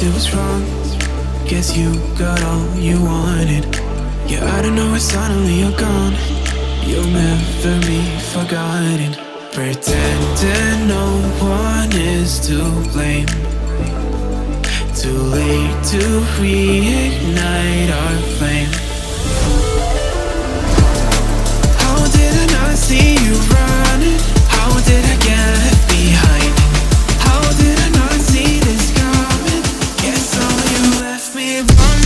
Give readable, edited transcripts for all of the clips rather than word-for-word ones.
it was wrong. Guess you got all you wanted. Yeah, I don't know why suddenly you're gone. You'll never be forgotten. Pretending no one is to blame. Too late to reignite our flame. How did I not see you running? How did I get left behind? How did I not see this coming? Guess all you left me alone.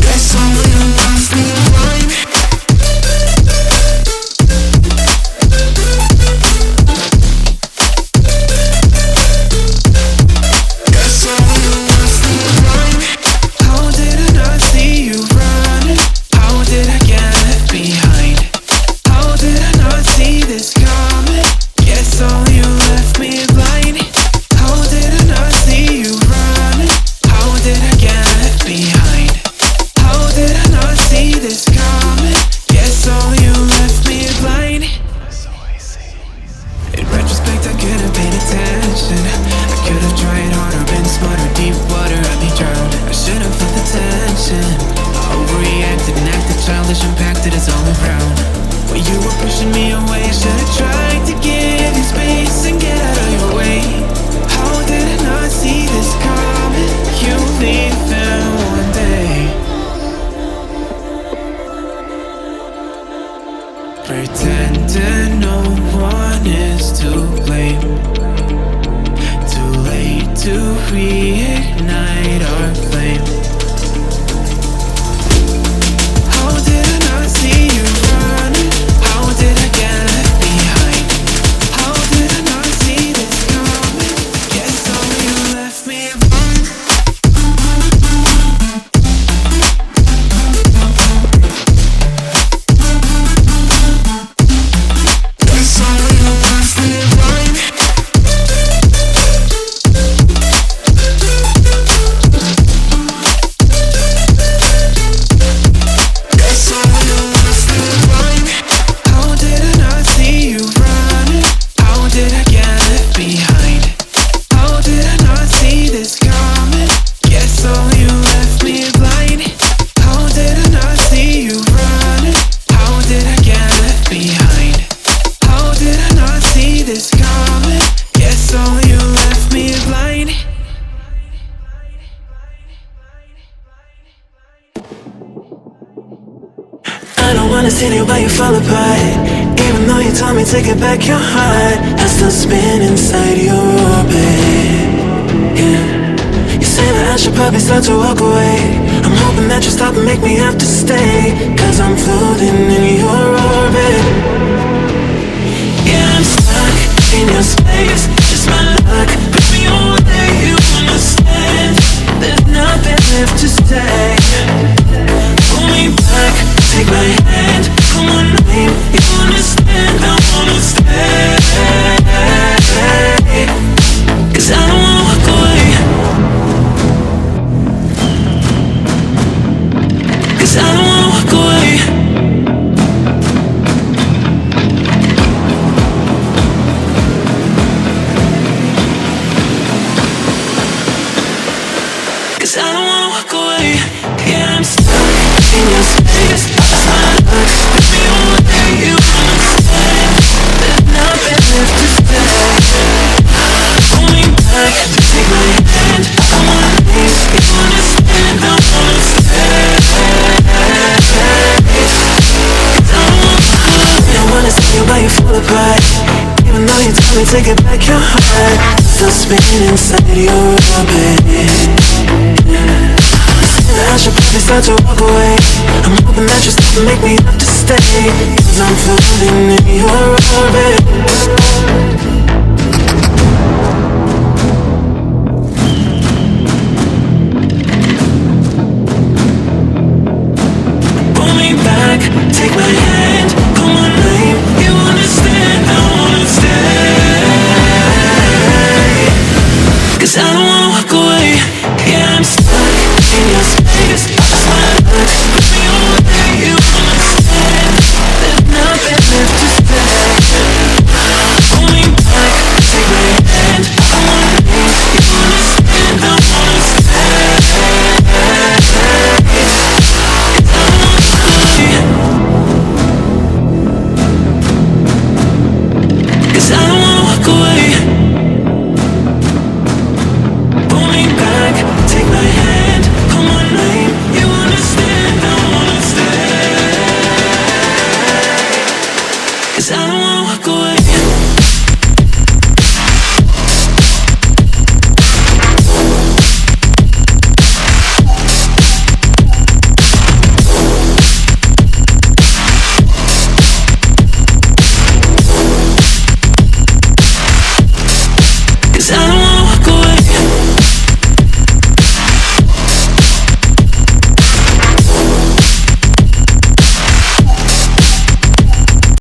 Guess all you left me alone. Guess all you left me alone. How did I not see you running? How did I get left behind? How did I not see this coming? Guess all you left me blind. How did I not see you running? How did I get left behind? How did I not see this coming? Guess all you left me blind. In retrospect, I could have paid attention. I could have tried harder, been smarter. Deep water, I'd be drowned. I should have felt the tension. I overreacted and acted childish, impacted us all around. When you were pushing me away, I should have tried to give you space and get out of your way. How did I not see this coming? You leaving one day. Pretending no one is to blame. Too late to reignite our flame. How did I not see you running? How did I get left behind? How did I not see this coming? Guess all you left me alone. Guess all you left me alone. Guess all you left me alone. How did I not see you running? How did I get left behind? How did I not see this coming? Guess all you left me blind. How did I not see you running? How did I get left behind? How did I not see this coming? Guess all you left me blind. I don't wanna see you, but you fall apart. Even though you told me to get back your heart, I still spin inside your orbit. Yeah. You say that I should probably start to walk away. I'm hoping that you stop and make me have to stay, 'cause I'm floating in your orbit. Yeah, I'm stuck in your space. Just my luck, put me away. You understand? There's nothing left to say. Pull me back, take my hand, call my name. You understand? I wanna stay, 'cause I don't wanna walk away. 'Cause I don't wanna walk away. 'Cause I don't wanna walk away. Yeah, I'm stuck in your space. Just my luck, put me away. You understand? There's nothing left to say. Pull me back, take my hand, I wanna leave. You understand? I wanna stay, 'cause I don't wanna walk away. I wanna see you, but you fall apart. Even though you told me to get back your heart, still spinning inside your orbit. I should probably start to walk away. I'm hoping that you stop and make me have to stay, 'cause I'm floating in your orbit. Pull me back, take my hand, call my name. You understand? I wanna stay, 'cause I don't wanna walk away. Yeah, I'm stuck in your space. Just my luck, put me away. You understand? There's nothing 'cause I don't wanna walk away. Cause I don't